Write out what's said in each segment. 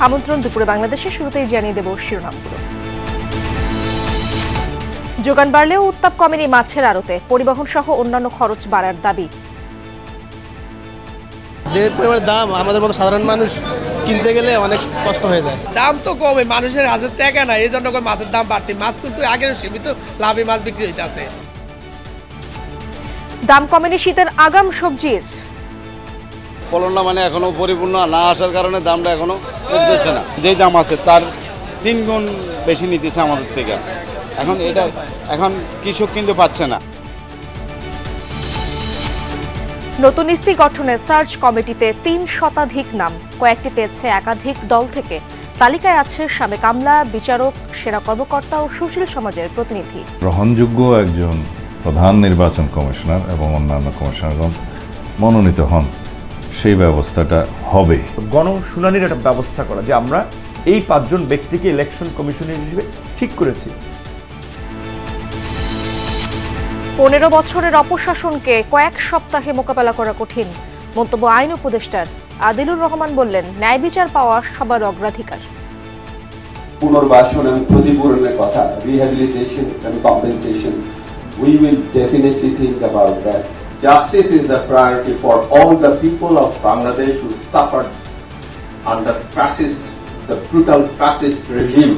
আমন্ত্রণ দুপুরে বাংলাদেশের শুরুতেই জানিয়ে দেব শিরোনামগুলো। যোগান বাড়লেও উত্তাপ কমেনি মাছের আড়তে, পরিবহন সহ অন্যান্য খরচ বাড়ার দাবি। যে পরিমাণ দাম আমাদের মতো সাধারণ মানুষ কিনতে গেলে অনেক কষ্ট হয়ে যায়। দাম তো কমে, মানুষের হাজার টাকা না, এই জন্য মাছের দাম বাড়তি। মাছ কিন্তু আগের সীমিত লাভে মাছ বিক্রি হইতেছে। দাম কমেনি শীতের আগাম সবজির। ফলনটা এখনো পরিপূর্ণ না আসার কারণে দামটা এখনো কমতেছে না। যেই দাম আছে তার 3 গুণ বেশি নিতেছে আমাদের থেকে। এখন কৃষক কিন্তু পাচ্ছে না। নতুন ইসি গঠনে সার্চ কমিটিতে 3 শতাধিক নাম, কয়েকটি পেয়েছে একাধিক দল থেকে। তালিকায় আছে সাবেক আমলা, বিচারক, সেনা কর্মকর্তা ও সুশীল সমাজের প্রতিনিধি। গ্রহণযোগ্য একজন প্রধান নির্বাচন কমিশনার এবং অন্যান্য কমিশনারগণ মনোনীত হন, সেই ব্যবস্থাটা হবে। গণশুনানির একটা ব্যবস্থা করা, যে আমরা এই 5 জন ব্যক্তিকে ইলেকশন কমিশনার হিসেবে ঠিক করেছি। 15 বছরের অপশাসনকে কয়েক সপ্তাহে মোকাবেলা করা কঠিন, মন্তব্য আইন উপদেষ্টার। আদিলুর রহমান বললেন, ন্যায় বিচার পাওয়া সবার অগ্রাধিকার। পুনর্বাসন এবং ক্ষতিপূরণের কথা, rehabilitation and compensation, we will definitely think about that. Justice is the priority for all the people of Bangladesh who suffered under the brutal fascist regime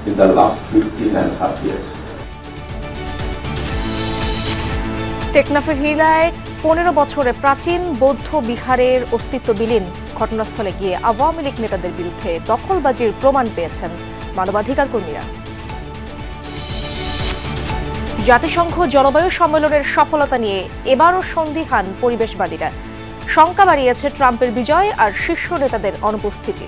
in the last 15.5 years. টেকনাফের হিলায় 15 বছরে প্রাচীন বৌদ্ধ বিহারের অস্তিত্ব বিলীন। ঘটনাস্থলে গিয়ে আওয়ামী লীগ নেতাদের বিরুদ্ধে দখলবাজির প্রমাণ পেয়েছেন মানবাধিকার কর্মীরা। জাতিসংঘ জলবায়ু সম্মেলনের সফলতা নিয়ে এবারও সন্দিহান পরিবেশবাদীরা। শঙ্কা বাড়িয়েছে ট্রাম্পের বিজয় আর শীর্ষ নেতাদের অনুপস্থিতি।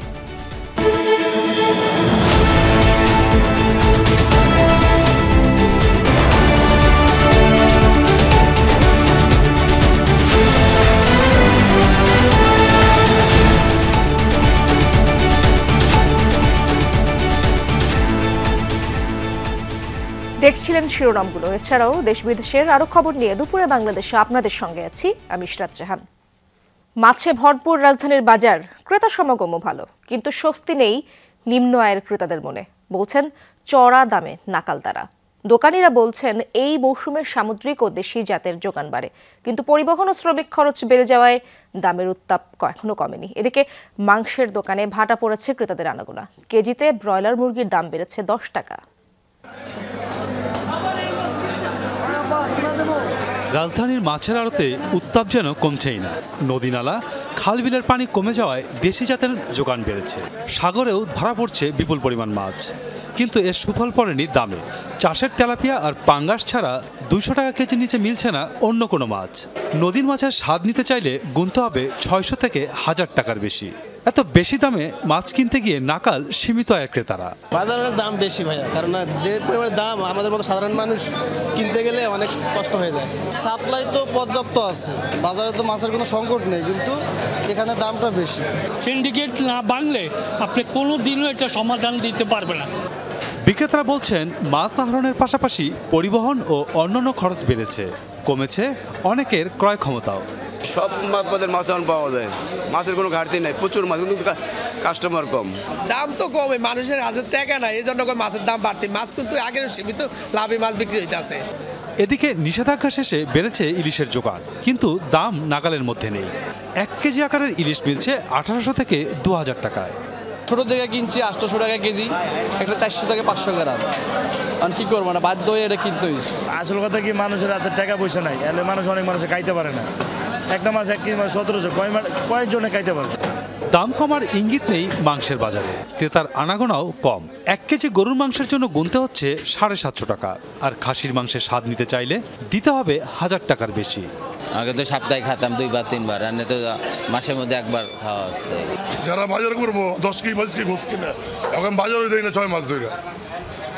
দেখছিলেন শিরোনামগুলো। এছাড়াও দেশ বিদেশের আরো খবর নিয়ে দুপুরে বাংলাদেশে আপনাদের সঙ্গে আছি আমি ইশরাত জাহান। মাছে ভরপুর রাজধানীর বাজার, ক্রেতা সমাগমও ভালো, কিন্তু স্বস্তি নেই নিম্ন আয়ের ক্রেতাদের মনে। বলছেন চড়া দামে নাকাল তারা। দোকানিরা বলছেন এই মৌসুমের সামুদ্রিক ও দেশি জাতের যোগান বাড়ে, কিন্তু পরিবহন ও শ্রমিক খরচ বেড়ে যাওয়ায় দামের উত্তাপ এখনো কমেনি। এদিকে মাংসের দোকানে ভাটা পড়েছে ক্রেতাদের আনাগোনা। কেজিতে ব্রয়লার মুরগির দাম বেড়েছে 10 টাকা। রাজধানীর মাছের আড়তে উত্তাপ যেন কমছেই না। নদী নালা, খাল বিলের পানি কমে যাওয়ায় দেশি জাতের যোগান বেড়েছে। সাগরেও ধরা পড়ছে বিপুল পরিমাণ মাছ, কিন্তু এর সুফল পড়েনি দামে। চাষের তেলাপিয়া আর পাঙ্গাস ছাড়া 200 টাকা কেজির নিচে মিলছে না অন্য কোনো মাছ। নদীর মাছের স্বাদ নিতে চাইলে গুনতে হবে 600 থেকে 1000 টাকার বেশি। এত বেশি দামে মাছ কিনতে গিয়ে নাকাল সীমিত আয়ের ক্রেতারা। বাজারের দাম বেশি ভাইয়া, কারণ যে পরিমাণ দাম আমাদের মতো সাধারণ মানুষ কিনতে গেলে অনেক কষ্ট হয়ে যায়। সাপ্লাই তো পর্যাপ্ত আছে, বাজারে তো মাছের কোনো সংকট নেই, কিন্তু এখানে দামটা বেশি। সিন্ডিকেট না বাংলে আপনি কোনো দিনও এটা সমাধান দিতে পারবে না। বিক্রেতারা বলছেন মাছ আহরণের পাশাপাশি পরিবহন ও অন্যান্য খরচ বেড়েছে, কমেছে অনেকের ক্রয় ক্ষমতাও। সব পদের মাছ এখন পাওয়া যায়, মাছের কোনো ঘাটতি নাই, প্রচুর মাছ, কিন্তু কাস্টমার কম। দাম তো কমে, মানুষের হাজার টাকা না, এই জন্য মাছের দাম বাড়তি। মাছ কিন্তু আগের সীমিত লাভে মাছ বিক্রি হইতেছে। এদিকে নিষেধাজ্ঞা শেষে বেড়েছে ইলিশের যোগান, কিন্তু দাম নাগালের মধ্যে নেই। 1 কেজি আকারের ইলিশ মিলছে 1800 থেকে 2000 টাকায়। ছোটো থেকে কিনছি 800 টাকা কেজি, একটা 400 থেকে 500 গ্রাম। কারণ কি করবো না, বাধ্য হয়ে এটা কিনতে হয়েছে। আসল কথা কি, মানুষের হাতে টাকা পয়সা নাই, এলে অনেক মানুষে খাইতে পারে না। একটা মাছ 1 কেজি 1700, কয়েকজনে খাইতে পারে। দাম কমার ইঙ্গিত নেই মাংসের বাজারে, ক্রেতার আনাগোনাও কম। 1 কেজি গরুর মাংসের জন্য গুনতে হচ্ছে 750 টাকা, আর খাসির মাংসের স্বাদ নিতে চাইলে দিতে হবে 1000 টাকার বেশি। আগে তো সপ্তাহে খেতাম 2 বার 3 বার, আর তো মাসের মধ্যে একবার খাওয়া হচ্ছে। যারা বাজার করবো 10 কেজি 5 কেজি গোস কিনা, এখন বাজারে দেয় না 6 মাস ধরে।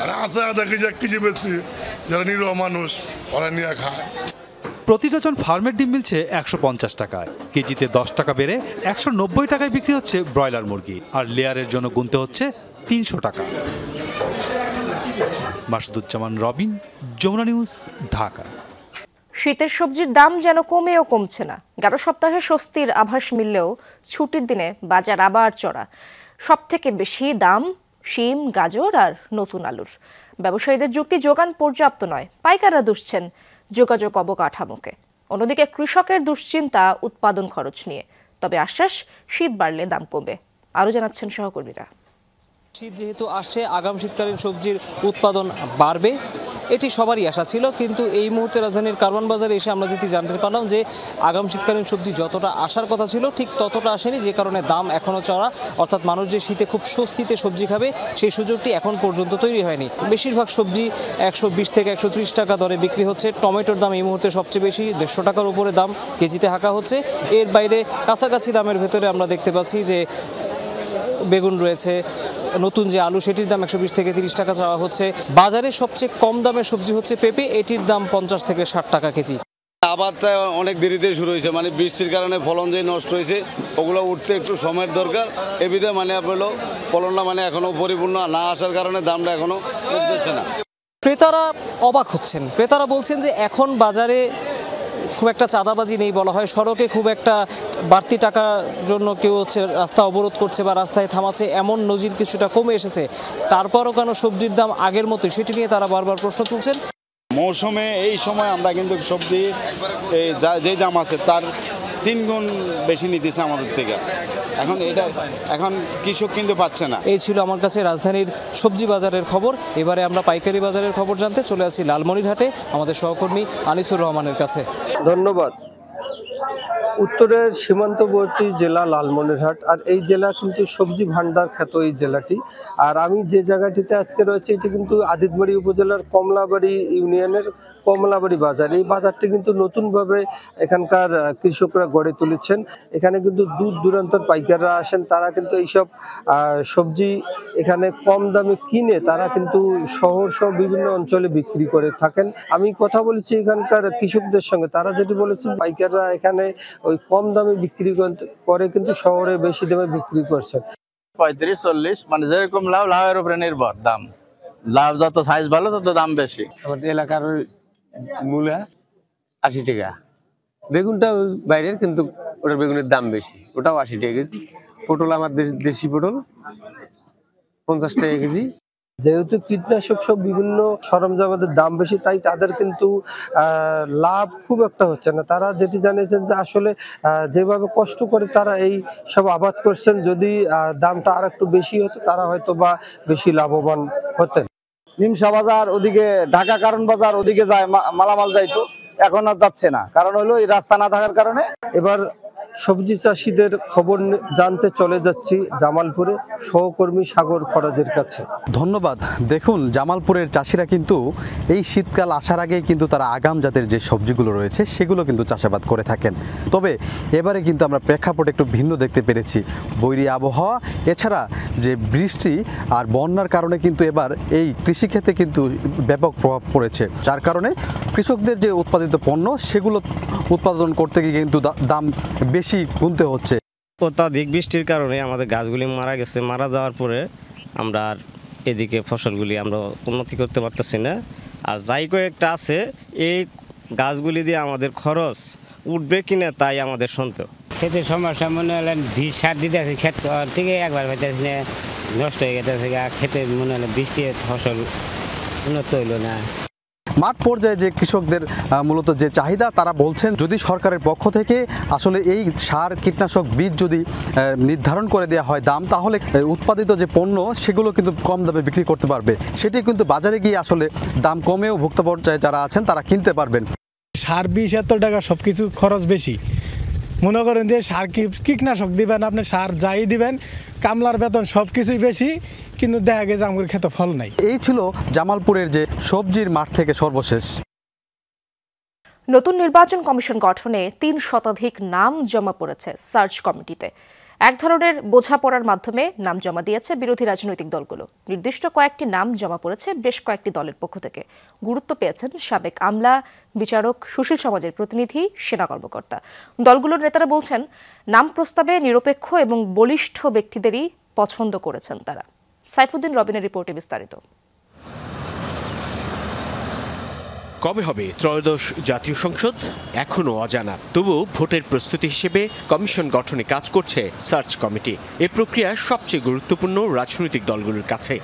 আর আছে 1/2 কেজি 1 কেজি বেশি, যারা নিরীহ মানুষ ওরা নিয়ে খায়। প্রতি ডজন ফার্মের ডিম মিলছে 150 টাকায়, কেজিতে 10 টাকা বেড়ে 190 টাকায় বিক্রি হচ্ছে ব্রয়লার মুরগি, আর লেয়ারের জন্য গুনতে হচ্ছে 300 টাকা। মাসুদুজ্জামান রবিন, যমুনা নিউজ, ঢাকা। শীতের সবজির দাম যেন কমেও কমছে না। গত সপ্তাহে স্বস্তির আভাস মিললেও ছুটির দিনে বাজার আবার চড়া। সবথেকে বেশি দাম শিম, গাজর আর নতুন আলুর। ব্যবসায়ীদের যুক্তি, যোগান পর্যাপ্ত নয়, পাইকাররা দুষছেন যোগাযোগ অবকাঠামোকে। অন্যদিকে কৃষকের দুশ্চিন্তা উৎপাদন খরচ নিয়ে। তবে আশ্বাস, শীত বাড়লে দাম কমবে। আরও জানাচ্ছেন সহকর্মীরা। শীত যেহেতু আসছে, আগাম শীতকালীন সবজির উৎপাদন বাড়বে, এটি সবারই আশা ছিল। কিন্তু এই মুহূর্তে রাজধানীর কারওয়ান বাজারে এসে আমরা যেটি জানতে পারলাম যে আগাম শীতকালীন সবজি যতটা আসার কথা ছিল ঠিক ততটা আসেনি, যে কারণে দাম এখনও চড়া। অর্থাৎ মানুষ যে শীতে খুব স্বস্তিতে সবজি খাবে সেই সুযোগটি এখন পর্যন্ত তৈরি হয়নি। বেশিরভাগ সবজি 120 থেকে 130 টাকা দরে বিক্রি হচ্ছে। টমেটোর দাম এই মুহূর্তে সবচেয়ে বেশি, 150 টাকার উপরে দাম কেজিতে হাঁকা হচ্ছে। এর বাইরে কাছাকাছি দামের ভেতরে আমরা দেখতে পাচ্ছি যে বেগুন রয়েছে, নতুন যে আলু সেটির দাম 120 থেকে 30 টাকা চাওয়া হচ্ছে। বাজারে সবচেয়ে কম দামের সবজি হচ্ছে পেঁপে, এটির দাম 50 থেকে 60 টাকা কেজি। আবারটা অনেক দেরিতে শুরু হয়েছে, মানে বৃষ্টির কারণে ফলন যে নষ্ট হয়েছে ওগুলো উঠতে একটু সময়ের দরকার। এবিধে মানে আপনার ফলনটা মানে এখনো পরিপূর্ণ না আসার কারণে দামটা এখনো উঠতেছে না। ক্রেতারা অবাক হচ্ছেন। ক্রেতারা বলছেন যে এখন বাজারে খুব একটা চাঁদাবাজি নেই বলা হয়, সড়কে খুব একটা বাড়তি টাকার জন্য কেউ হচ্ছে রাস্তা অবরোধ করছে বা রাস্তায় থামাচ্ছে এমন নজির কিছুটা কমে এসেছে। তারপরও কেন সবজির দাম আগের মতো, সেটি নিয়ে তারা বারবার প্রশ্ন তুলছেন। মৌসুমে এই সময় আমরা কিন্তু সবজি যেই দাম আছে তার 3 গুণ বেশি নিতেছে আমাদের থেকে। এখন কৃষক কিন্তু পাচ্ছে না। এই ছিল আমার কাছে রাজধানীর সবজি বাজারের খবর। এবারে আমরা পাইকারি বাজারের খবর জানতে চলে আছি লালমনিরহাটে আমাদের সহকর্মী আনিসুর রহমানের কাছে। ধন্যবাদ। উত্তরের সীমান্তবর্তী জেলা লালমনিরহাট, আর এই জেলা কিন্তু সবজি ভান্ডার খ্যাত এই জেলাটি। আর আমি যে জায়গাটিতে আজকে রয়েছে এটি কিন্তু আদিতবাড়ি উপজেলার কমলাবাড়ি ইউনিয়নের কমলাবাড়ি বাজার। এই বাজারটি কিন্তু নতুনভাবে এখানকার কৃষকরা গড়ে তুলেছেন। এখানে কিন্তু দূর দূরান্তর পাইকাররা আসেন, তারা কিন্তু এইসব সবজি এখানে কম দামে কিনে তারা কিন্তু শহর সহ বিভিন্ন অঞ্চলে বিক্রি করে থাকেন। আমি কথা বলেছি এখানকার কৃষকদের সঙ্গে, তারা যেটি বলেছেন পাইকাররা এখানে ওই কম দামে বিক্রি করে কিন্তু শহরে বেশি দামে বিক্রি করছেন। 35-40 মানে যেরকম লাভের উপরে নির্ভর দাম। লাভ যত সাইজ ভালো তত দাম বেশি। আমাদের এলাকার মূলা 80 টাকা, বেগুনটা বাইরের কিন্তু ওটার বেগুনের দাম বেশি, ওটাও 80 টাকা কেজি। পটল আমার দেশি পটল 50 টাকা কেজি। যেহেতু কীটনাশক সব বিভিন্ন সরঞ্জামের দাম বেশি, তাই তাদের কিন্তু লাভ খুব একটা হচ্ছে না। তারা যেটি জানিয়েছেন যে আসলে যেভাবে কষ্ট করে তারা এই সব আবাদ করছেন, যদি দামটা আর একটু বেশি হতো তারা হয়তো বা বেশি লাভবান হতেন। নিমসা বাজার ওদিকে, ঢাকা কারণ বাজার ওদিকে যায় মালামাল যাইতো, এখন আর যাচ্ছে না, কারণ হলো এই রাস্তা না থাকার কারণে। এবার সবজি চাষিদের খবর জানতে চলে যাচ্ছি জামালপুরে সহকর্মী সাগর ফরাজের কাছে। ধন্যবাদ। দেখুন, জামালপুরের চাষিরা কিন্তু এই শীতকাল আসার আগেই কিন্তু তারা আগাম জাতের যে সবজিগুলো রয়েছে সেগুলো কিন্তু চাষাবাদ করে থাকেন। তবে এবারে কিন্তু আমরা প্রেক্ষাপট একটু ভিন্ন দেখতে পেরেছি। বৈরী আবহাওয়া এছাড়া যে বৃষ্টি আর বন্যার কারণে কিন্তু এবার এই কৃষিক্ষেত্রে কিন্তু ব্যাপক প্রভাব পড়েছে, যার কারণে কৃষকদের যে উৎপাদিত পণ্য সেগুলো উৎপাদন করতে গিয়ে কিন্তু দাম বেশি গুনতে হচ্ছে। অত্যাধিক বৃষ্টির কারণে আমাদের গাছগুলি মারা গেছে। মারা যাওয়ার পরে আমরা আর এদিকে ফসলগুলি আমরা উন্নতি করতে পারতেছি না। আর যাই কয়েকটা আছে, এই গাছগুলি দিয়ে আমাদের খরচ উঠবে কিনা তাই আমাদের সন্দেহ। ক্ষেতের সমস্যা মনে হলেন বীজ সার দিতে আছে, ক্ষেত থেকে একবার হইতেছে না, নষ্ট হয়ে গেছে। ক্ষেতে মনে হলে বৃষ্টি ফসল উন্নত হইল না। মাঠ পর্যায়ে যে কৃষকদের মূলত যে চাহিদা, তারা বলছেন যদি সরকারের পক্ষ থেকে আসলে এই সার কীটনাশক বীজ যদি নির্ধারণ করে দেওয়া হয় দাম, তাহলে উৎপাদিত যে পণ্য সেগুলো কিন্তু কম দামে বিক্রি করতে পারবে। সেটি কিন্তু বাজারে গিয়ে আসলে দাম কমেও ভোক্তা পর্যায়ে যারা আছেন তারা কিনতে পারবেন। সার 20 টাকা, সব কিছু খরচ বেশি। মনে করেন যে সার কীটনাশক দিবেন, আপনি সার যাই দিবেন, কামলার বেতন সব কিছুই বেশি, কিন্তু দেখা গেছে আমার খেতে ফল নাই। এই ছিল জামালপুরের যে সবজির মাঠ থেকে সর্বশেষ। নতুন নির্বাচন কমিশন গঠনে 3 শতাধিক নাম জমা পড়েছে সার্চ কমিটিতে। এক ধরনের বোঝাপড়ার মাধ্যমে নাম জমা দিয়েছে বিরোধী রাজনৈতিক দলগুলো। নির্দিষ্ট কয়েকটি নাম জমা পড়েছে বেশ কয়েকটি দলের পক্ষ থেকে। গুরুত্ব পেয়েছেন সাবেক আমলা, বিচারক, সুশীল সমাজের প্রতিনিধি, সেনা কর্মকর্তা। দলগুলোর নেতারা বলছেন নাম প্রস্তাবে নিরপেক্ষ এবং বলিষ্ঠ ব্যক্তিদেরই পছন্দ করেছেন তারা। সাইফুদ্দিন রবিনের রিপোর্টে বিস্তারিত। কবে হবে ত্রয়োদশ জাতীয় সংসদ এখনও অজানা। তবুও ভোটের প্রস্তুতি হিসেবে কমিশন গঠনে কাজ করছে সার্চ কমিটি। এ প্রক্রিয়া সবচেয়ে গুরুত্বপূর্ণ রাজনৈতিক দলগুলোর কাছে।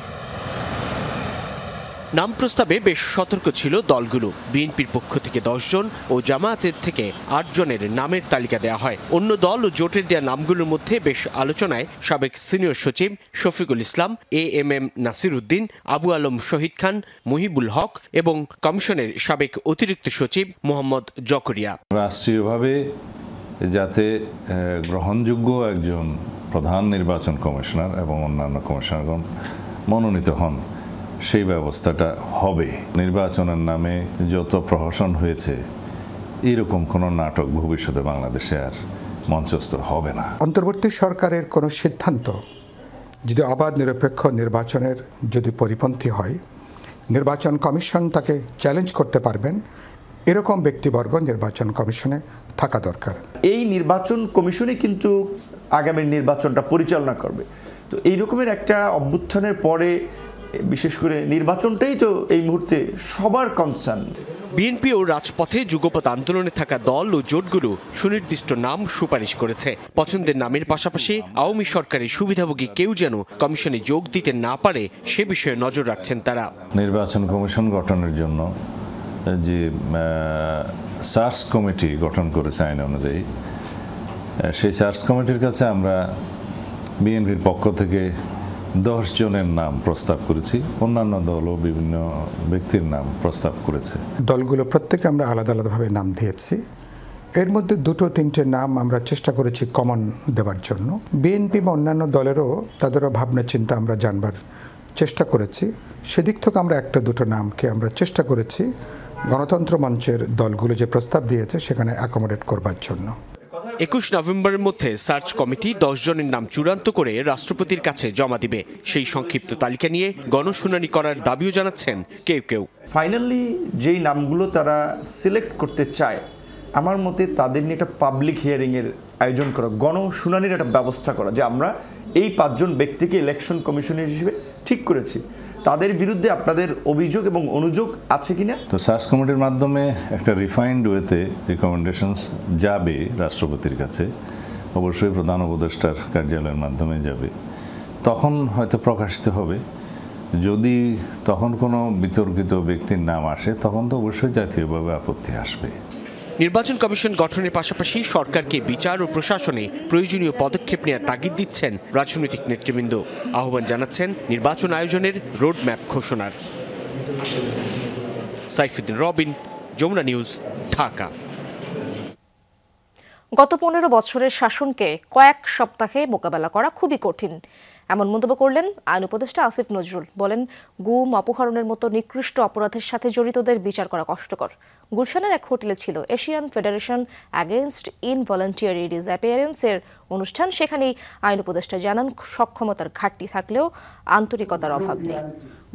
নাম প্রস্তাবে বেশ সতর্ক ছিল দলগুলো। বিএনপির পক্ষ থেকে 10 জন ও জামায়াতের থেকে 8 জনের নামের তালিকা দেওয়া হয়। অন্য দল ও জোটের দেওয়া নামগুলোর মধ্যে বেশ আলোচনায় সাবেক সিনিয়র সচিব শফিকুল ইসলাম, এএমএম নাসির উদ্দিন, আবু আলম শহীদ খান, মুহিবুল হক এবং কমিশনের সাবেক অতিরিক্ত সচিব মোহাম্মদ জকরিয়া। রাষ্ট্রীয়ভাবে যাতে গ্রহণযোগ্য একজন প্রধান নির্বাচন কমিশনার এবং অন্যান্য কমিশনারগণ মনোনীত হন, সেই ব্যবস্থাটা হবে। নির্বাচনের নামে যত প্রহসন হয়েছে এরকম কোনো নাটক ভবিষ্যতে বাংলাদেশে আর মঞ্চস্থ হবে না। অন্তর্বর্তী সরকারের কোনো সিদ্ধান্ত যদি অবাধ নিরপেক্ষ নির্বাচনের যদি পরিপন্থী হয়, নির্বাচন কমিশন তাকে চ্যালেঞ্জ করতে পারবেন, এরকম ব্যক্তিবর্গ নির্বাচন কমিশনে থাকা দরকার। এই নির্বাচন কমিশনই কিন্তু আগামী নির্বাচনটা পরিচালনা করবে। তো এই রকমের একটা অভ্যুত্থানের পরে বিশেষ করে নির্বাচনটাই তো এই মুহূর্তে সবার কনসার্ন। বিএনপি ও রাজপথে যুগপৎ আন্দোলনে থাকা দল ও জোটগুলো সুনির্দিষ্ট নাম সুপারিশ করেছে। পছন্দের নামের পাশাপাশি আওয়ামী সরকারের সুবিধাভোগী কেউ যেন কমিশনে যোগ দিতে না পারে সে বিষয়ে নজর রাখছেন তারা। নির্বাচন কমিশন গঠনের জন্য যে সার্চ কমিটি গঠন করেছে আইন অনুযায়ী, সেই সার্চ কমিটির কাছে আমরা বিএনপির পক্ষ থেকে 10 জনের নাম প্রস্তাব করেছি। অন্যান্য দলও বিভিন্ন ব্যক্তির নাম প্রস্তাব করেছে। দলগুলো প্রত্যেকে আমরা আলাদা আলাদাভাবে নাম দিয়েছি। এর মধ্যে 2-3টে নাম আমরা চেষ্টা করেছি কমন দেওয়ার জন্য। বিএনপি বা অন্যান্য দলেরও তাদেরও ভাবনা চিন্তা আমরা জানবার চেষ্টা করেছি। সেদিক থেকে আমরা 1-2 নামকে আমরা চেষ্টা করেছি গণতন্ত্র মঞ্চের দলগুলো যে প্রস্তাব দিয়েছে সেখানে অ্যাকোমোডেট করবার জন্য। 21 নভেম্বরের মধ্যে সার্চ কমিটি 10 জনের নাম চূড়ান্ত করে রাষ্ট্রপতির কাছে জমা দিবে। সেই সংক্ষিপ্ত তালিকা নিয়ে গণশুনানি করার দাবিও জানাচ্ছেন কেউ কেউ। ফাইনালি যেই নামগুলো তারা সিলেক্ট করতে চায়, আমার মতে তাদের নিয়ে একটা পাবলিক হিয়ারিংয়ের আয়োজন করা, গণশুনানির একটা ব্যবস্থা করা, যে আমরা এই 5 জন ব্যক্তিকে ইলেকশন কমিশনার হিসেবে ঠিক করেছি, তাদের বিরুদ্ধে আপনাদের অভিযোগ এবং অনুযোগ আছে কিনা। তো সার্চ কমিটির মাধ্যমে একটা রিফাইন্ড ওয়েতে রিকমেন্ডেশনস যাবে রাষ্ট্রপতির কাছে, অবশ্যই প্রধান উপদেষ্টার কার্যালয়ের মাধ্যমে যাবে। তখন হয়তো প্রকাশিত হবে। যদি তখন কোনো বিতর্কিত ব্যক্তির নাম আসে তখন তো অবশ্যই জাতীয়ভাবে আপত্তি আসবে। নির্বাচন কমিশন গঠনের পাশাপাশি সরকারকে বিচার ও প্রশাসনে প্রয়োজনীয় পদক্ষেপ নেওয়ার তাগিদ দিচ্ছেন রাজনৈতিক নেতৃবৃন্দ। আহ্বান জানাচ্ছেন নির্বাচন আয়োজনের রোডম্যাপ ঘোষণার। সাইফুদ্দিন রবিন, যমুনা নিউজ, ঢাকা। গত 15 বছরের শাসনকে কয়েক সপ্তাহে মোকাবেলা করা খুবই কঠিন, এমন মন্তব্য করলেন আইন উপদেষ্টা আসিফ নজরুল। বলেন, গুম, অপহরণের মতো নিকৃষ্ট অপরাধের সাথে জড়িতদের বিচার করা কষ্টকর। গুলশানের এক হোটেলে ছিল এশিয়ান ফেডারেশন অ্যাগেইনস্ট ইনভলান্টিয়ারি ডিসঅ্যাপিয়ারেন্সের অনুষ্ঠান। সেখানেই আইন উপদেষ্টা জানান, সক্ষমতার ঘাটতি থাকলেও আন্তরিকতার অভাব নেই।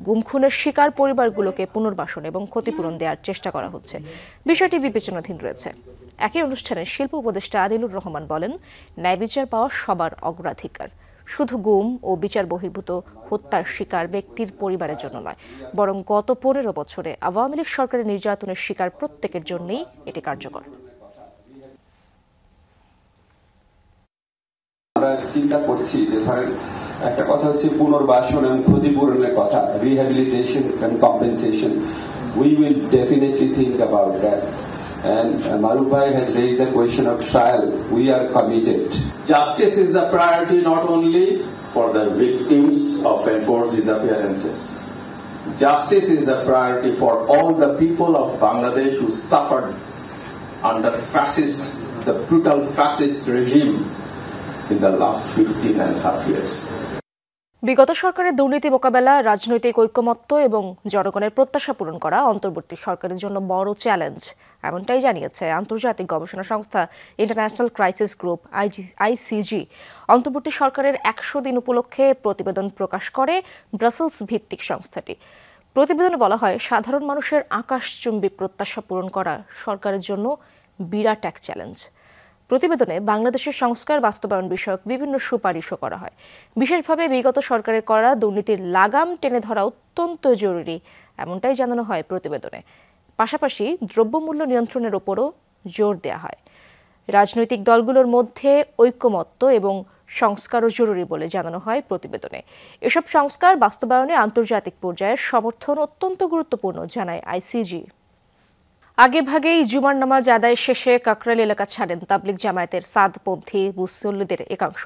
গুম খুনের শিকার পরিবারগুলোকে পুনর্বাসন এবং ক্ষতিপূরণ দেওয়ার চেষ্টা করা হচ্ছে। বিষয়টি বিবেচনাধীন রয়েছে। একই অনুষ্ঠানে শিল্প উপদেষ্টা আদিলুর রহমান বলেন, ন্যায় বিচার পাওয়া সবার অগ্রাধিকার। শুধু গুম ও বিচার বহির্ভূত হত্যার শিকার ব্যক্তির পরিবারের জন্য নয়, বরং গত 15 বছরে আওয়ামী লীগ সরকারের নির্যাতনের শিকার প্রত্যেকের জন্যই এটি কার্যকর। আমরা চিন্তা করছি যে ধরেন একটা কথা হচ্ছে পুনর্বাসন এবং ক্ষতিপূরণের কথা, rehabilitation and compensation. We will definitely think about that. And Maruf Bhai has raised the question of trial. We are committed. Justice is the priority not only for the victims of enforced disappearances. Justice is the priority for all the people of Bangladesh who suffered under the brutal fascist regime in the last 15.5 years. বিগত সরকারের দুর্নীতি মোকাবেলা, রাজনৈতিক ঐকমত্য এবং জনগণের প্রত্যাশা পূরণ করা অন্তর্বর্তী সরকারের জন্য বড় চ্যালেঞ্জ, এমনটাই জানিয়েছে আন্তর্জাতিক গবেষণা সংস্থা ইন্টারন্যাশনাল ক্রাইসিস গ্রুপ আইসিজি। অন্তর্বর্তী সরকারের 100 দিন উপলক্ষে প্রতিবেদন প্রকাশ করে ব্রাসেলস ভিত্তিক সংস্থাটি। প্রতিবেদনে বলা হয়, সাধারণ মানুষের আকাশচুম্বী প্রত্যাশা পূরণ করা সরকারের জন্য বিরাট এক চ্যালেঞ্জ। প্রতিবেদনে বাংলাদেশের সংস্কার বাস্তবায়ন বিষয়ক বিভিন্ন সুপারিশও করা হয়। বিশেষভাবে বিগত সরকারের করা দুর্নীতির লাগাম টেনে ধরা অত্যন্ত জরুরি, এমনটাই জানানো হয় প্রতিবেদনে। পাশাপাশি দ্রব্যমূল্য নিয়ন্ত্রণের ওপরও জোর দেওয়া হয়। রাজনৈতিক দলগুলোর মধ্যে ঐক্যমত্য এবং সংস্কারও জরুরি বলে জানানো হয় প্রতিবেদনে। এসব সংস্কার বাস্তবায়নে আন্তর্জাতিক পর্যায়ের সমর্থন অত্যন্ত গুরুত্বপূর্ণ জানায় আইসিজি। আগে ভাগেই জুমার নামাজ আদায় শেষে কাকরাইল এলাকা ছাড়েন তাবলিগ জামায়াতের সাদপন্থী মুসল্লিদের একাংশ।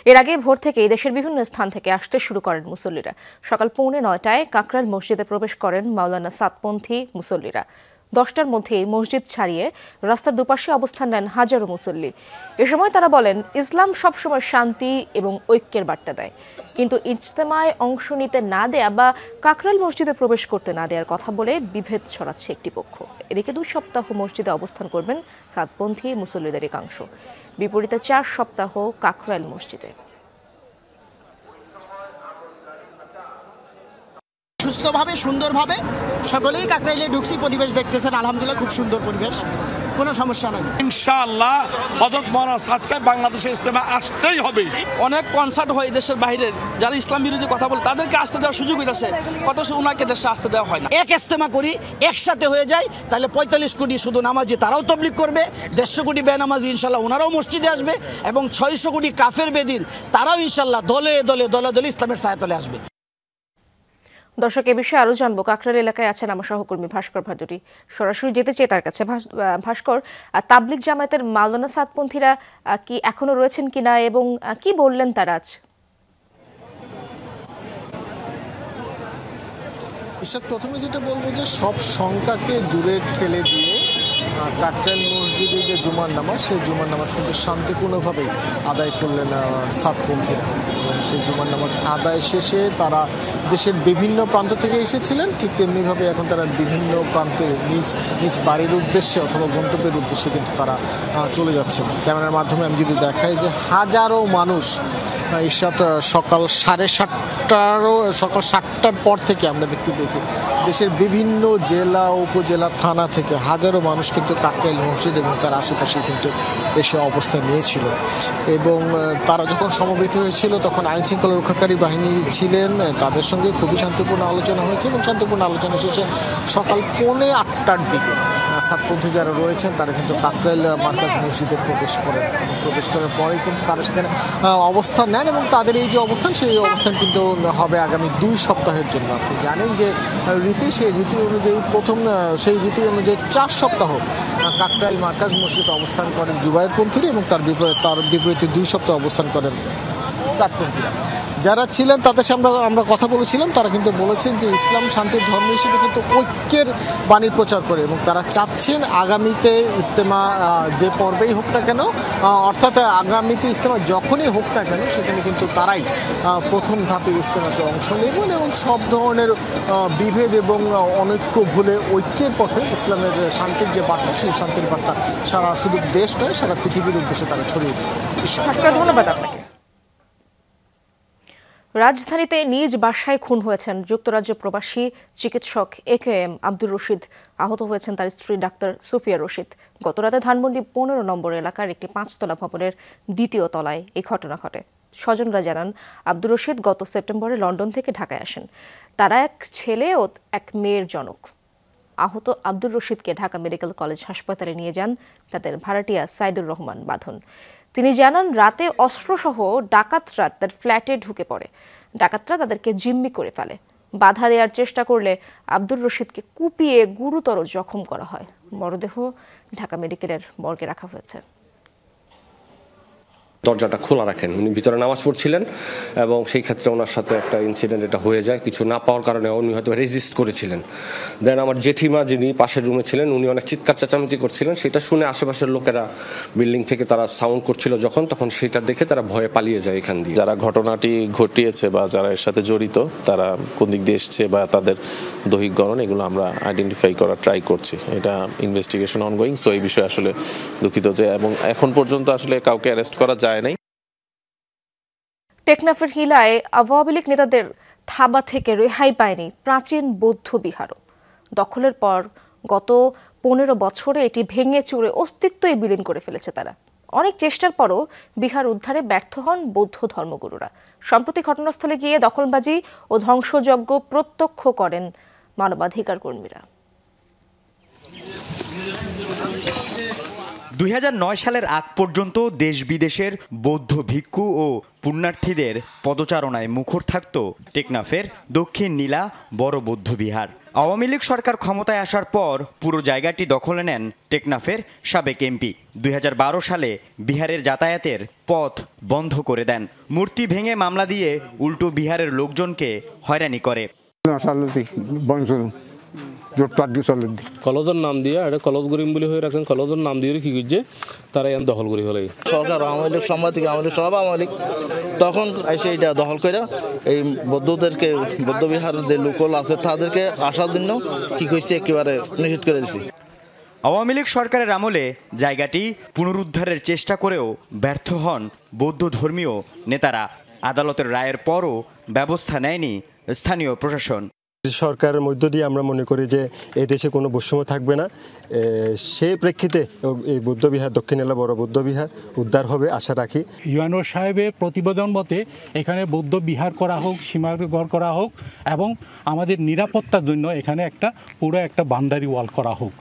এর আগে ভোর থেকেই দেশের বিভিন্ন স্থান থেকে আসতে শুরু করেন মুসল্লিরা। সকাল 9:45 কাকরাইল মসজিদে প্রবেশ করেন মাওলানা সাদপন্থী মুসল্লিরা। 10টার মধ্যেই মসজিদ ছাড়িয়ে রাস্তার দুপাশে অবস্থান নেন হাজারো মুসল্লি। এ সময় তারা বলেন, ইসলাম সবসময় শান্তি এবং ঐক্যের বার্তা দেয়, কিন্তু ইজতেমায় অংশ নিতে না দেয়া বা কাকরাইল মসজিদে প্রবেশ করতে না দেওয়ার কথা বলে বিভেদ ছড়াচ্ছে একটি পক্ষ। এদিকে 2 সপ্তাহ মসজিদে অবস্থান করবেন সাদপন্থী মুসল্লিদের একাংশ, বিপরীতে 4 সপ্তাহ কাকরাইল মসজিদে। সুস্থভাবে সুন্দরভাবে সকলেই কাকরাইলে ঢুকছি, পরিবেশ দেখতেছেন আলহামদুলিল্লাহ খুব সুন্দর পরিবেশ, কোনো সমস্যা নাই। ইনশাআল্লাহ হযরত মাওলানা সাদ সাহেব বাংলাদেশে ইজতেমা আসতেই হবে। অনেক কনসার্ট হয় দেশের বাইরের, যারা ইসলাম বিরোধী কথা বলে তাদেরকে আসতে দেওয়ার সুযোগ হইতেছে, অথচ ওনাকে দেশে আসতে দেওয়া হয় না। এক ইজতেমা করি একসাথে হয়ে যায়, তাহলে 45 কোটি শুধু নামাজি তারাও তবলিগ করবে, 150 কোটি বেনামাজি ইনশাল্লাহ ওনারাও মসজিদে আসবে, এবং 600 কোটি কাফের বেদিন তারাও ইনশাল্লাহ দলে দলে দলে ইসলামের ছায়াতলে আসবে। দর্শক, এ বিষয়ে আরো জানবো। কাকরাইল এলাকায় আছেন আমার সহকর্মী ভাস্কর ভাদুরী। সরাসরি যেতে চেয়ে তার কাছে। ভাস্কর, তাবলিগ জামায়াতের মাওলানা সাদপন্থীরা কি এখনো রয়েছেন কিনা এবং কি বললেন তারা আজ? প্রথমে যেটা বলবো যে সব শঙ্কাকে দূরে ঠেলে দিয়ে কাকরাইল মসজিদে যে জুমার নামাজ, সেই জুমার নামাজ কিন্তু শান্তিপূর্ণভাবেই আদায় করলেন সাদপন্থীরা। সেই জুমার নামাজ আদায় শেষে তারা দেশের বিভিন্ন প্রান্ত থেকে এসেছিলেন, ঠিক তেমনিভাবে এখন তারা বিভিন্ন প্রান্তে নিজ নিজ বাড়ির উদ্দেশ্যে অথবা গন্তব্যের উদ্দেশ্যে কিন্তু তারা চলে যাচ্ছেন। ক্যামেরার মাধ্যমে আমি যদি দেখাই যে হাজারো মানুষ ঈশাত সকাল 7:30টার পর থেকে আমরা দেখতে পেয়েছি দেশের বিভিন্ন জেলা উপজেলা থানা থেকে হাজারো মানুষ কিন্তু কাকরাইল মসজিদ এবং তার আশেপাশে কিন্তু এসে অবস্থান নিয়েছিল। এবং তারা যখন সমবেত হয়েছিল তখন আইন শৃঙ্খলা রক্ষাকারী বাহিনী ছিলেন, তাদের সঙ্গে খুবই শান্তিপূর্ণ আলোচনা হয়েছে এবং শান্তিপূর্ণ আলোচনা শেষে সকাল 7:45টার দিকে সাদপন্থী যারা রয়েছেন তারা কিন্তু কাকরাইল মার্কাজ মসজিদে প্রবেশ করার পরে কিন্তু তারা সেখানে অবস্থান নেন এবং তাদের এই যে অবস্থান, সেই অবস্থান কিন্তু হবে আগামী 2 সপ্তাহের জন্য। আপনি জানেন যে সেই রীতি অনুযায়ী 4 সপ্তাহ কাকরাইল মার্কাজ মসজিদে অবস্থান করেন জুবায়েরপন্থীরা এবং তার বিপরীতে 2 সপ্তাহ অবস্থান করেন সাদপন্থীরা। যারা ছিলেন তাদের সাথে আমরা কথা বলেছিলাম, তারা কিন্তু বলেছেন যে ইসলাম শান্তির ধর্ম হিসেবে কিন্তু ঐক্যের বাণী প্রচার করে এবং তারা চাচ্ছেন আগামীতে ইজতেমা যে পর্বেই হোক না কেন, অর্থাৎ আগামীতে ইজতেমা যখনই হোক না কেন সেখানে কিন্তু তারাই প্রথম ধাপে ইজতেমাতে অংশ নেবেন এবং সব ধরনের বিভেদ এবং অনৈক্য ভুলে ঐক্যের পথে ইসলামের শান্তির যে বার্তা, সেই শান্তির বার্তা সারা শুধু দেশ নয় সারা পৃথিবীর উদ্দেশ্যে তারা ছড়িয়ে দেবে। ধন্যবাদ আপনাকে। রাজধানীতে নিজ বাসায় খুন হয়েছেন যুক্তরাজ্য প্রবাসী চিকিৎসক AKM আব্দুর রশিদ। আহত হয়েছেন তার স্ত্রী ডাক্তার সুফিয়া রশিদ। গতরাতে ধানমন্ডি 15 নম্বর এলাকার একটি 5তলা ভবনের 2য় তলায় এই ঘটনা ঘটে। স্বজনরা জানান, আব্দুর রশিদ গত সেপ্টেম্বরে লন্ডন থেকে ঢাকায় আসেন। তারা এক ছেলে ও এক মেয়ের জনক। আহত আব্দুর রশিদকে ঢাকা মেডিকেল কলেজ হাসপাতালে নিয়ে যান তাদের ভাড়াটিয়া সাইদুর রহমান বাঁধন। তিনি জানান, রাতে অস্ত্রসহ ডাকাতরা তার ফ্ল্যাটে ঢুকে পড়ে। ডাকাতরা তাদেরকে জিম্মি করে ফেলে। বাধা দেওয়ার চেষ্টা করলে আব্দুর রশিদকে কুপিয়ে গুরুতর জখম করা হয়। মরদেহ ঢাকা মেডিকেলের মর্গে রাখা হয়েছে। দরজাটা খোলা রাখেন, উনি ভিতরে নামাজ পড়ছিলেন এবং সেই ক্ষেত্রে ওনার সাথে একটা ইনসিডেন্ট এটা হয়ে যায়। কিছু না পাওয়ার কারণে উনি হয়তো রেজিস্ট করেছিলেন। দেন আমার জেঠিমা যিনি পাশের রুমে ছিলেন উনি অনেক চিৎকার চেঁচামেচি করছিলেন, সেটা শুনে আশেপাশের লোকেরা বিল্ডিং থেকে তারা সাউন্ড করছিল তখন সেটা দেখে তারা ভয়ে পালিয়ে যায় এখান দিয়ে। যারা ঘটনাটি ঘটিয়েছে বা যারা এর সাথে জড়িত তারা কোন দিক দিয়ে এসছে বা তাদের দৈহিক গঠন এগুলো আমরা আইডেন্টিফাই করার ট্রাই করছি। এটা ইনভেস্টিগেশন অনগোয়িং, সো এই বিষয়ে আসলে দুঃখিত যে এবং এখন পর্যন্ত আসলে কাউকে অ্যারেস্ট করা যায় নাই। টেকনাফের হিলায় আওয়ামী লীগ নেতাদের থাবা থেকে রেহাই পায়নি প্রাচীন বৌদ্ধ বিহারও। দখলের পর গত 15 বছরে এটি ভেঙে চুরে অস্তিত্বই বিলীন করে ফেলেছে তারা। অনেক চেষ্টার পরও বিহার উদ্ধারে ব্যর্থ হন বৌদ্ধ ধর্মগুরুরা। সম্প্রতি ঘটনাস্থলে গিয়ে দখলবাজি ও ধ্বংসযজ্ঞ প্রত্যক্ষ করেন মানবাধিকার কর্মীরা। 2009 সালের আগ পর্যন্ত দেশ বিদেশের বৌদ্ধ ভিক্ষু ও পুণ্যার্থীদের পদচারণায় মুখর থাকত টেকনাফের দক্ষিণ নীলা বড় বৌদ্ধবিহার। আওয়ামী লীগ সরকার ক্ষমতায় আসার পর পুরো জায়গাটি দখলে নেন টেকনাফের সাবেক এমপি। 2012 সালে বিহারের যাতায়াতের পথ বন্ধ করে দেন। মূর্তি ভেঙে মামলা দিয়ে উল্টো বিহারের লোকজনকে হয়রানি করে। কলেজের নাম দিয়ে এটা কলেজ গরিম বলে হয়ে রাখেন, কলেজের নাম দিয়ে কি করছে তারা এখন দখল করে হলে সরকার আওয়ামী লীগ সময় থেকে আওয়ামী লীগ সব আওয়ামী লীগ তখন এসে এটা দখল করে এই বৌদ্ধদেরকে বৌদ্ধবিহার যে লোকল আছে তাদেরকে আসার জন্য কি করছে একেবারে নিষেধ করে দিচ্ছে। আওয়ামী লীগ সরকারের আমলে জায়গাটি পুনরুদ্ধারের চেষ্টা করেও ব্যর্থ হন বৌদ্ধ ধর্মীয় নেতারা। আদালতের রায়ের পরও ব্যবস্থা নেয়নি স্থানীয় প্রশাসন। সরকারের মধ্য দিয়ে আমরা মনে করি যে এই দেশে কোনো বৈষম্য থাকবে না, সেই প্রেক্ষিতে এই বৌদ্ধবিহার দক্ষিণ এলা বড় বৌদ্ধবিহার উদ্ধার হবে আশা রাখি। ইউএনও সাহেবের প্রতিবেদন মতে এখানে বৌদ্ধ বিহার করা হোক, সীমাঘর করা হোক এবং আমাদের নিরাপত্তার জন্য এখানে পুরো একটা বাউন্ডারি ওয়াল করা হোক।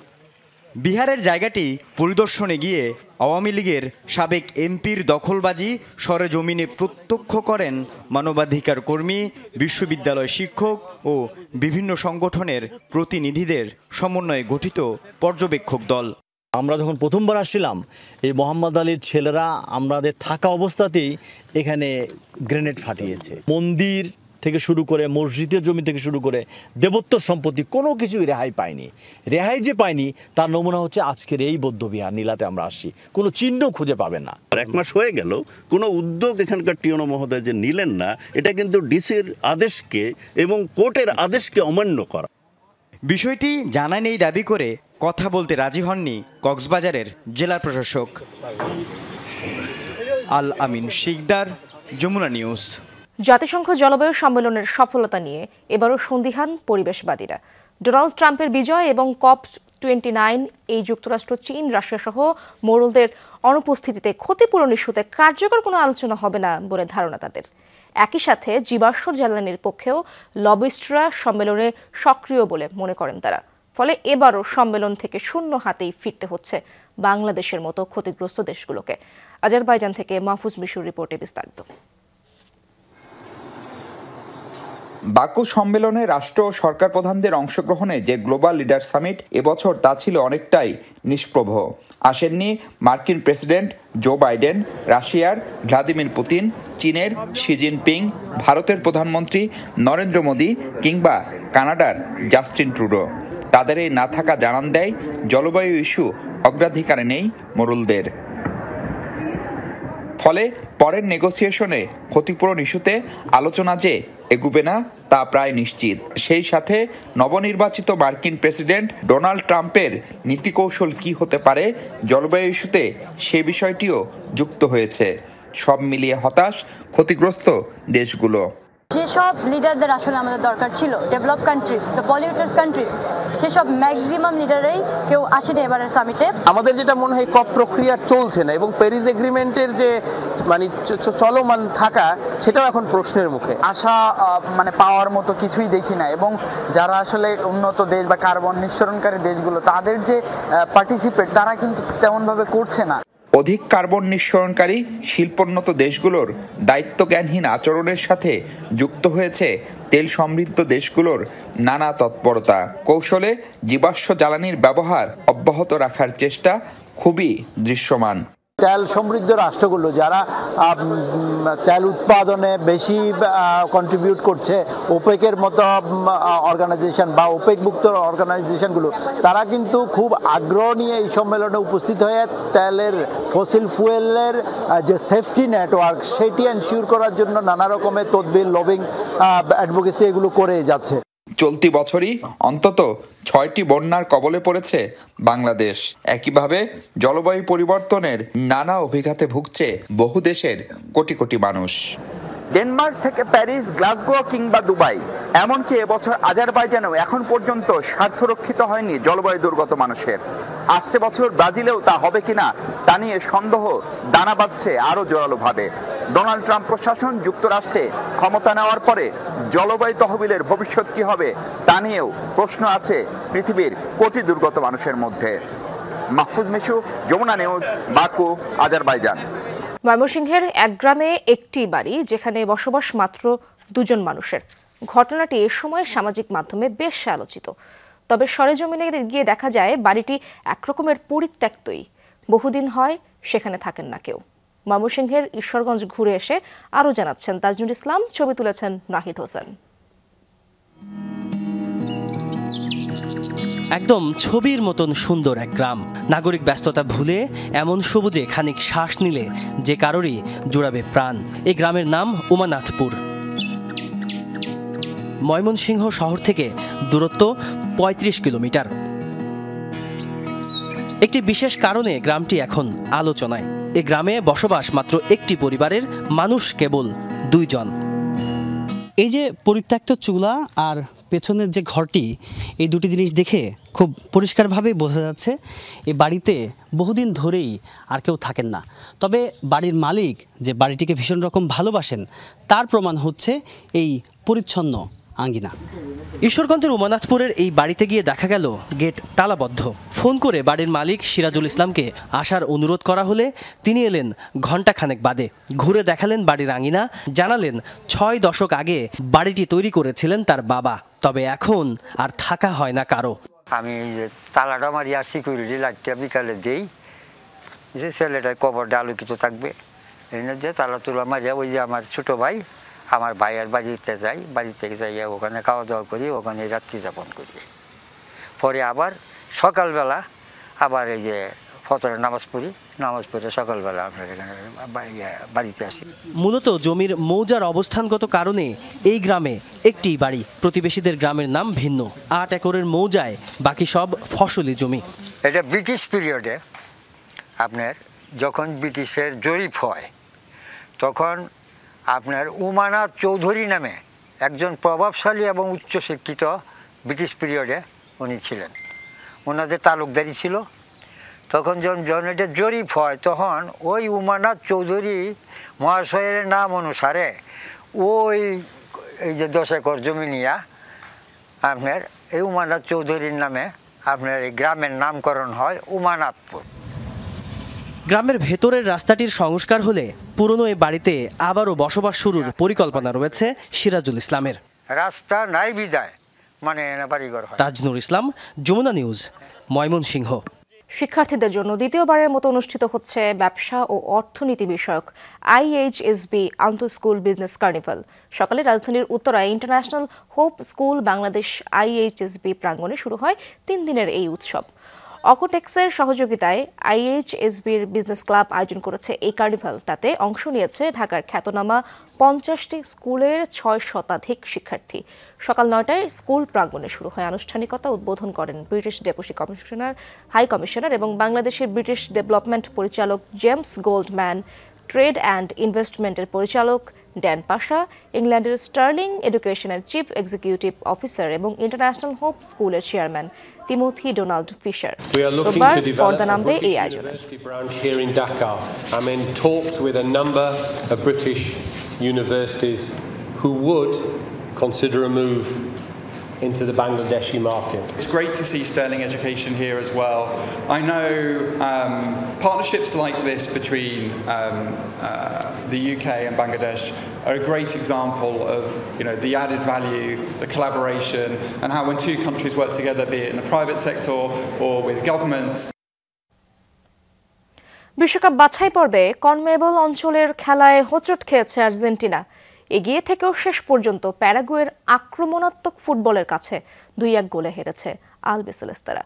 বিহারের জায়গাটি পরিদর্শনে গিয়ে আওয়ামী লীগের সাবেক এমপির দখলবাজি সরেজমিনে প্রত্যক্ষ করেন মানবাধিকার কর্মী, বিশ্ববিদ্যালয় শিক্ষক ও বিভিন্ন সংগঠনের প্রতিনিধিদের সমন্বয়ে গঠিত পর্যবেক্ষক দল। আমরা যখন প্রথমবার আসছিলাম এই মোহাম্মদ আলীর ছেলেরা আমাদের থাকা অবস্থাতেই এখানে গ্রেনেড ফাটিয়েছে। মন্দির থেকে শুরু করে মসজিদের জমি থেকে শুরু করে দেবত্ব সম্পত্তি কোনো কিছুই রেহাই পায়নি। রেহাই যে পায়নি তার নমুনা হচ্ছে আজকের এই বৌদ্ধবিহার নীলাতে আমরা আসছি, কোনো চিহ্ন খুঁজে পাবেন না। 1 মাস হয়ে গেল কোনো উদ্যোগ এখানকার টিওনো মহোদয় যে নিলেন না, এটা কিন্তু ডিসির আদেশকে এবং কোর্টের আদেশকে অমান্য করা। বিষয়টি জানা নেই দাবি করে কথা বলতে রাজি হননি কক্সবাজারের জেলা প্রশাসক। আল আমিন শিকদার, যমুনা নিউজ। জাতিসংঘ জলবায়ু সম্মেলনের সফলতা নিয়ে এবারও সন্দিহান পরিবেশবাদীরা। ডোনাল্ড ট্রাম্পের বিজয় এবং COP29 এই যুক্তরাষ্ট্র, চীন, রাশিয়া সহ মোড়লদের অনুপস্থিতিতে ক্ষতিপূরণ ইস্যুতে কার্যকর কোনো আলোচনা হবে না বলে ধারণা তাদের। একই সাথে জীবাশ্ম জ্বালানির পক্ষেও লবিস্টরা সম্মেলনে সক্রিয় বলে মনে করেন তারা। ফলে এবারও সম্মেলন থেকে শূন্য হাতেই ফিরতে হচ্ছে বাংলাদেশের মতো ক্ষতিগ্রস্ত দেশগুলোকে। আজারবাইজান থেকে মাহফুজ মিশুর রিপোর্টে বিস্তারিত। বাকু সম্মেলনে রাষ্ট্র ও সরকার প্রধানদের অংশগ্রহণে যে গ্লোবাল লিডার সামিট এবছর তা ছিল অনেকটাই নিষ্প্রভ। আসেননি মার্কিন প্রেসিডেন্ট জো বাইডেন, রাশিয়ার ভ্লাদিমির পুতিন, চীনের শি জিনপিং, ভারতের প্রধানমন্ত্রী নরেন্দ্র মোদী কিংবা কানাডার জাস্টিন ট্রুডো। তাদের এই না থাকা জানান দেয় জলবায়ু ইস্যু অগ্রাধিকারে নেই মোড়লদের। ফলে পরের নেগোসিয়েশনে ক্ষতিপূরণ ইস্যুতে আলোচনা যে এগুবে না তা প্রায় নিশ্চিত। সেই সাথে নবনির্বাচিত মার্কিন প্রেসিডেন্ট ডোনাল্ড ট্রাম্পের নীতিকৌশল কি হতে পারে জলবায়ু ইস্যুতে সে বিষয়টিও যুক্ত হয়েছে। সব মিলিয়ে হতাশ ক্ষতিগ্রস্ত দেশগুলো। যেসব লিডারদের আসলে আমাদের দরকার ছিল, ডেভেলপ কান্ট্রিজ, দ্য পলিউটার্স কান্ট্রিজ, সেসব ম্যাক্সিমাম লিডারেই কেউ আসেনি এবারের সামিটে। আমাদের যেটা মনে হয় কপ প্রক্রিয়া চলছে না এবং প্যারিস এগ্রিমেন্টের যে মানে চলমান থাকা সেটাও এখন প্রশ্নের মুখে। আশা পাওয়ার মতো কিছুই দেখি না এবং যারা আসলে উন্নত দেশ বা কার্বন নিঃসরণকারী দেশগুলো তাদের যে পার্টিসিপেট তারা কিন্তু তেমনভাবে করছে না। অধিক কার্বন নিঃসরণকারী শিল্পোন্নত দেশগুলোর দায়িত্বজ্ঞানহীন আচরণের সাথে যুক্ত হয়েছে তেল সমৃদ্ধ দেশগুলোর নানা তৎপরতা। কৌশলে জীবাশ্ম জ্বালানির ব্যবহার অব্যাহত রাখার চেষ্টা খুবই দৃশ্যমান। তেল সমৃদ্ধ রাষ্ট্রগুলো যারা তেল উৎপাদনে বেশি কন্ট্রিবিউট করছে, ওপেকের মতো অর্গানাইজেশন বা ওপেকভুক্ত অর্গানাইজেশনগুলো, তারা কিন্তু খুব আগ্রহ নিয়ে এই সম্মেলনে উপস্থিত হয়ে তেলের ফসিল ফুয়েলের যে সেফটি নেটওয়ার্ক সেটি এনশিওর করার জন্য নানা রকমের তদবির, লবিং, অ্যাডভোকেসি এগুলো করে যাচ্ছে। চলতি বছরই অন্তত 6টি বন্যার কবলে পড়েছে বাংলাদেশ। একইভাবে জলবায়ু পরিবর্তনের নানা অভিঘাতে ভুগছে বহু দেশের কোটি কোটি মানুষ। ডেনমার্ক থেকে প্যারিস, গ্লাসগো কিংবা দুবাই, এমনকি এবছর আজারবাইজানেও এখন পর্যন্ত স্বার্থরক্ষিত হয়নি জলবায়ু দুর্গত মানুষের। আসছে বছর ব্রাজিলেও তা হবে কিনা তা নিয়ে সন্দেহ দানা বাঁধছে আরও জোরালোভাবে। ডোনাল্ড ট্রাম্প প্রশাসন যুক্তরাষ্ট্রে ক্ষমতা নেওয়ার পরে জলবায়ু তহবিলের ভবিষ্যৎ কি হবে তা নিয়েও প্রশ্ন আছে পৃথিবীর কোটি দুর্গত মানুষের মধ্যে। Mahfuz Mishu, Jamuna news, Baku, Azerbaijan. ময়মনসিংহের এক গ্রামে একটি বাড়ি যেখানে বসবাস মাত্র 2 জন মানুষের। ঘটনাটি এ সময় সামাজিক মাধ্যমে বেশ আলোচিত। তবে সরেজমিনে গিয়ে দেখা যায় বাড়িটি একরকমের পরিত্যক্তই। বহুদিন হয় সেখানে থাকেন না কেউ। ময়মনসিংহের ঈশ্বরগঞ্জ ঘুরে এসে আরও জানাচ্ছেন তাজনুল ইসলাম, ছবি তুলেছেন নাহিদ হোসেন। একদম ছবির মতন সুন্দর এক গ্রাম। নাগরিক ব্যস্ততা ভুলে এমন সবুজে খানিক শ্বাস নিলে যে কারোরই জোড়াবে প্রাণ। এই গ্রামের নাম উমানাথপুর। ময়মনসিংহ শহর থেকে দূরত্ব 35 কিলোমিটার। একটি বিশেষ কারণে গ্রামটি এখন আলোচনায়। এই গ্রামে বসবাস মাত্র একটি পরিবারের মানুষ, কেবল 2 জন। এই যে পরিত্যক্ত চুলা আর পেছনের যে ঘরটি, এই দুটি জিনিস দেখে খুব পরিষ্কারভাবেই বোঝা যাচ্ছে এই বাড়িতে বহুদিন ধরেই আর কেউ থাকেন না। তবে বাড়ির মালিক যে বাড়িটিকে ভীষণ রকম ভালোবাসেন তার প্রমাণ হচ্ছে এই পরিচ্ছন্ন আঙ্গিনা। ঈশ্বরগঞ্জের উমানাথপুরের এই বাড়িতে গিয়ে দেখা গেল গেট তালাবদ্ধ। ফোন করে বাড়ির মালিক সিরাজুল ইসলামকে আসার অনুরোধ করা হলে তিনি এলেন ঘণ্টাখানেক বাদে। ঘুরে দেখালেন বাড়ির আঙিনা, জানালেন 6 দশক আগে বাড়িটি তৈরি করেছিলেন তার বাবা। তবে এখন আর থাকা হয় না কারো। আমি তালাটা মারি আর সিকিউরিটি লাইটটা বিকালে দিই, যে ছেলেটার কবরটা আলোকিত থাকবে এই না, দিয়ে তালা তোলা মারিয়া ওই যে আমার ছোটো ভাই আমার ভাইয়ের বাড়িতে যাই, বাড়ি থেকে যাইয়া ওখানে খাওয়া দাওয়া করি, ওখানে রাত্রি যাপন করি। পরে আবার সকালবেলা আবার এই যে ফজরের নামাজ পড়ি, নামাজ পড়ে সকালবেলা আপনার এখানে বাড়িতে আসি। মূলত জমির মৌজার অবস্থানগত কারণে এই গ্রামে একটি বাড়ি। প্রতিবেশীদের গ্রামের নাম ভিন্ন। 8 একরের মৌজায় বাকি সব ফসলি জমি। এটা ব্রিটিশ পিরিয়ডে আপনার যখন ব্রিটিশের জরিপ হয় তখন আপনার উমানাথ চৌধুরী নামে একজন প্রভাবশালী এবং উচ্চশিক্ষিত ব্রিটিশ পিরিয়ডে উনি ছিলেন, ওনাদের তালুকদারি ছিল। তখন যখন এটা জরিপ হয় তখন ওই উমানাথ চৌধুরী মহাশয়ের নাম অনুসারে ওই এই যে 10 একর জমি নিয়ে আপনার এই উমানাথ চৌধুরীর নামে আপনার এই গ্রামের নামকরণ হয় উমানাথপুর। গ্রামের ভেতরের রাস্তাটির সংস্কার হলে পুরনো এই বাড়িতে আবারও বসবাস শুরুর পরিকল্পনা রয়েছে সিরাজুল ইসলামের। রাস্তা নাই বিদায় মানে বাড়িঘর হয়। তাজনুল ইসলাম, যমুনা নিউজ, ময়মনসিংহ। শিক্ষার্থীদের জন্য দ্বিতীয়বারের মতো অনুষ্ঠিত হচ্ছে ব্যবসা ও অর্থনীতি বিষয়ক IHSB আন্তঃ স্কুল বিজনেস কার্নিভাল। সকালে রাজধানীর উত্তরায় international hope school Bangladesh IHSB প্রাঙ্গণে শুরু হয় 3 দিনের এই উৎসব। অকোটেক্সের সহযোগিতায় IHSBর বিজনেস ক্লাব আয়োজন করেছে এই কার্নিভাল। তাতে অংশ নিয়েছে ঢাকার খ্যাতনামা 50টি স্কুলের 6 শতাধিক শিক্ষার্থী। সকাল 9টায় স্কুল প্রাঙ্গণে শুরু হয় আনুষ্ঠানিকতা। উদ্বোধন করেন British deputy commissioner, high commissioner এবং বাংলাদেশের ব্রিটিশ ডেভেলপমেন্ট পরিচালক জেমস গোল্ডম্যান, ট্রেড অ্যান্ড ইনভেস্টমেন্টের পরিচালক ড্যান পাশা, ইংল্যান্ডের স্টার্লিং এডুকেশনের চিফ এক্সিকিউটিভ অফিসার এবং ইন্টারন্যাশনাল হোপ স্কুলের চেয়ারম্যান টিমোথি ডোনাল্ড ফিশার। রোববার পর্দা নামবে এই আয়োজনে। Here in Dakar, I'm in talks with a number of British universities who would consider a move into the Bangladeshi market. It's great to see Sterling Education here as well. I know partnerships like this between the UK and Bangladesh are a great example of the added value, the collaboration, and how when two countries work together, be it in the private sector or with governments. বিশ্বকাপ বাছাই পর্বে CONMEBOL অঞ্চলের খেলায় হোঁচট খেয়েছে Argentina. এগিয়ে থেকেও শেষ পর্যন্ত প্যারাগুয়ের আক্রমণাত্মক ফুটবলের কাছে 2-1 গোলে হেরেছে আলবিসেলেস্তারা।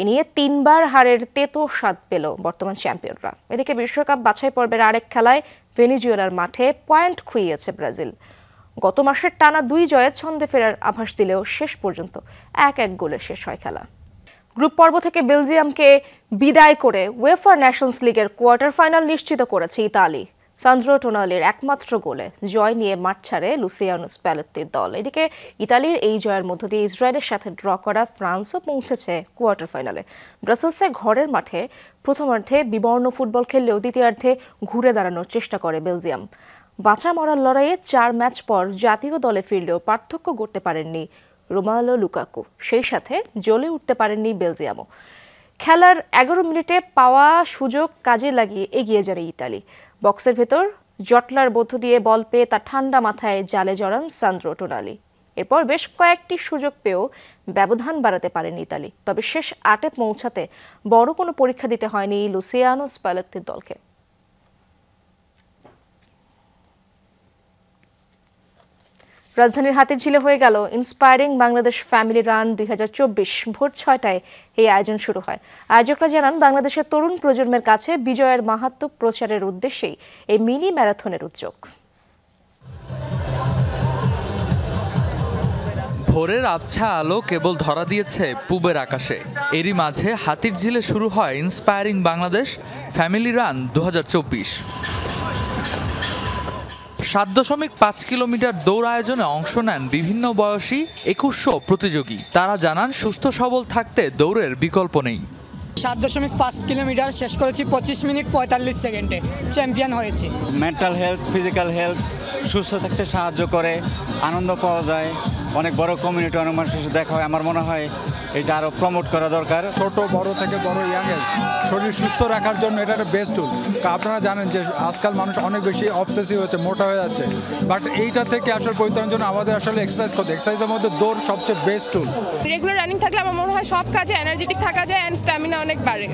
এ নিয়ে 3বার হারের তেতো স্বাদ পেল বর্তমান চ্যাম্পিয়নরা। এদিকে বিশ্বকাপ বাছাই পর্বের আরেক খেলায় ভেনেজুয়েলার মাঠে পয়েন্ট খুইয়েছে ব্রাজিল। গত মাসের টানা 2 জয়ে ছন্দে ফেরার আভাস দিলেও শেষ পর্যন্ত 1-1 গোলে শেষ হয় খেলা। গ্রুপ পর্ব থেকে বেলজিয়ামকে বিদায় করে উয়েফা নেশনস লিগের কোয়ার্টার ফাইনাল নিশ্চিত করেছে ইতালি। সান্দ্রো টোনালির একমাত্র গোলে জয় নিয়ে মাঠ ছাড়ে লুসিয়ানো স্প্যালেত্তির দল। এদিকে ইতালির এই জয়ের মধ্য দিয়ে ইসরায়েলের সাথে ড্র করা ফ্রান্সও পৌঁছেছে কোয়ার্টার ফাইনালে। ব্রাসেলসে ঘরের মাঠে প্রথমার্ধে বিবর্ণ ফুটবল খেললেও দ্বিতীয়ার্ধে ঘুরে দাঁড়ানোর চেষ্টা করে বেলজিয়াম। বাঁচা মরার লড়াইয়ে 4 ম্যাচ পর জাতীয় দলে ফিরলেও পার্থক্য করতে পারেননি রোমালো লুকাকু। সেই সাথে জ্বলে উঠতে পারেননি বেলজিয়ামও। খেলার 11 মিনিটে পাওয়া সুযোগ কাজে লাগিয়ে এগিয়ে যায় ইতালি। বক্সের ভেতর জটলার মধ্য দিয়ে বল পেয়ে তা ঠান্ডা মাথায় জালে জড়ান সান্দ্রো টোনালি। এরপর বেশ কয়েকটি সুযোগ পেয়েও ব্যবধান বাড়াতে পারেনি ইতালি। তবে শেষ 8-এ পৌঁছাতে বড় কোনো পরীক্ষা দিতে হয়নি লুসিয়ানো স্প্যালেত্তির দলকে। রাজধানীর হাতিরঝিলে হয়ে গেল ইন্সপায়ারিং বাংলাদেশ ফ্যামিলি রান 2024। ভোর 6টায় এই আয়োজন শুরু হয়। আয়োজকরা জানান, বাংলাদেশের তরুণ প্রজন্মের কাছে বিজয়ের মাহাত্ম্য প্রচারের উদ্দেশ্যেই এই মিনি ম্যারাথনের উদ্যোগ। ভোরের আবছা আলো কেবল ধরা দিয়েছে পূবের আকাশে। এরই মাঝে হাতিরঝিলে শুরু হয় inspiring Bangladesh family run 2024। 7.5 kilometre দৌড় আয়োজনে অংশ নেন বিভিন্ন বয়সী 2100 প্রতিযোগী। তারা জানান, সুস্থ সবল থাকতে দৌড়ের বিকল্প নেই। 7.5 কিলোমিটার শেষ করেছি 25 মিনিট 45 সেকেন্ডে, চ্যাম্পিয়ন হয়েছি। মেন্টাল হেলথ, ফিজিক্যাল হেলথ, সুস্থ থাকতে সাহায্য করে, আনন্দ পাওয়া যায়, অনেক বড় কমিউনিটি, অনেক মানুষের সাথে দেখা হয়। আমার মনে হয় এটা আরো প্রমোট করা দরকার। ছোট বড় থেকে বড় ইয়াংয়ের শরীর সুস্থ রাখার জন্য এটা একটা বেস্ট টুল। আপনারা জানেন যে আজকাল মানুষ অনেক বেশি অবসেসিভ হচ্ছে, মোটা হয়ে যাচ্ছে, বাট এইটা থেকে আসলে পরিত্রাণের জন্য আমাদের আসলে এক্সারসাইজ করতে। এক্সারসাইজের মধ্যে দৌড় সবচেয়ে বেস্ট টুল। রেগুলার রানিং থাকলে আমার মনে হয় সব কাজে এনার্জেটিক থাকা যায় এন্ড স্ট্যামিনা অনেক বাড়ে।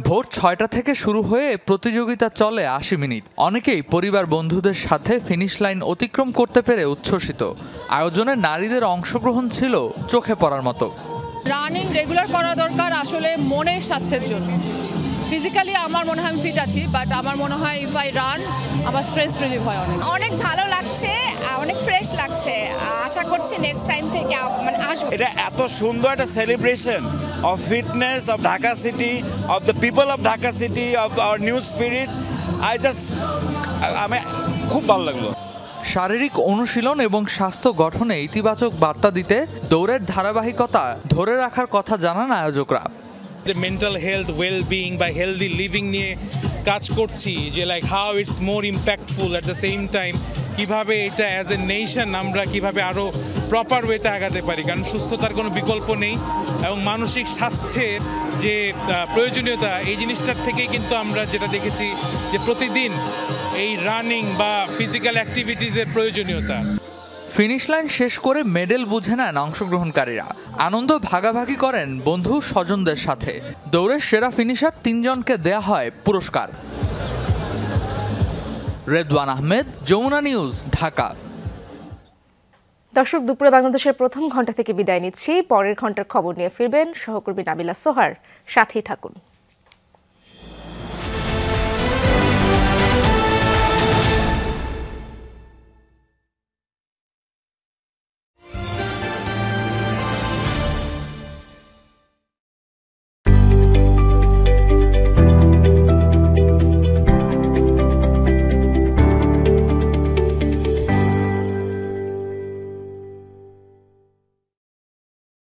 ভোর 6টা থেকে শুরু হয়ে প্রতিযোগিতা চলে 80 মিনিট। অনেকেই পরিবার বন্ধুদের সাথে ফিনিশ লাইন অতিক্রম করতে পেরে উচ্ছ্বসিত। আয়োজনে নারীদের অংশগ্রহণ ছিল চোখে পড়ার মতো। রানিং রেগুলার করা দরকার আসলে মনের স্বাস্থ্যের জন্য। ফিজিক্যালি আমার মনে হয় আমি ফিট আছি, বাট আমার মনে হয় ইফ আই রান আমার স্ট্রেস রিলিভ হয় অনেক। অনেক ভালো লাগছে, অনেক ফ্রেশ লাগছে। আশা করছি নেক্সট টাইম থেকে মানে আসবো। এটা এত সুন্দর একটা celebration of fitness of Dhaka city, of the people of Dhaka city, of our new spirit. আমি খুব ভালো লাগলো। শারীরিক অনুশীলন এবং স্বাস্থ্য গঠনে ইতিবাচক বার্তা দিতে দৌড়ের ধারাবাহিকতা ধরে রাখার কথা জানান আয়োজকরা। মেন্টাল হেলথ, ওয়েলবিং বা হেলদি লিভিং নিয়ে কাজ করছি, যে like how it's more impactful at the same time কিভাবে এটা অ্যাজ এ নেশন আমরা কিভাবে আরও প্রপার ওয়েতে আগাতে পারি, কারণ সুস্থতার কোনো বিকল্প নেই এবং মানসিক স্বাস্থ্যের যে প্রয়োজনীয়তা এই জিনিসটার থেকেই কিন্তু আমরা যেটা দেখেছি যে প্রতিদিন এই রানিং বা ফিজিক্যাল অ্যাক্টিভিটিসের প্রয়োজনীয়তা। ফিনিশ লাইন শেষ করে মেডেল বুঝে নেন অংশগ্রহণকারীরা। আনন্দ ভাগাভাগি করেন বন্ধু স্বজনদের সাথে। দৌড়ের সেরা ফিনিশার 3 জনকে দেয়া হয় পুরস্কার। রেদওয়ান আহমেদ, যমুনা নিউজ, ঢাকা। দর্শক, দুপুরে বাংলাদেশের প্রথম ঘন্টা থেকে বিদায় নিচ্ছি। পরের ঘন্টার খবর নিয়ে ফিরবেন সহকর্মী নাবিলা সোহার। সাথেই থাকুন।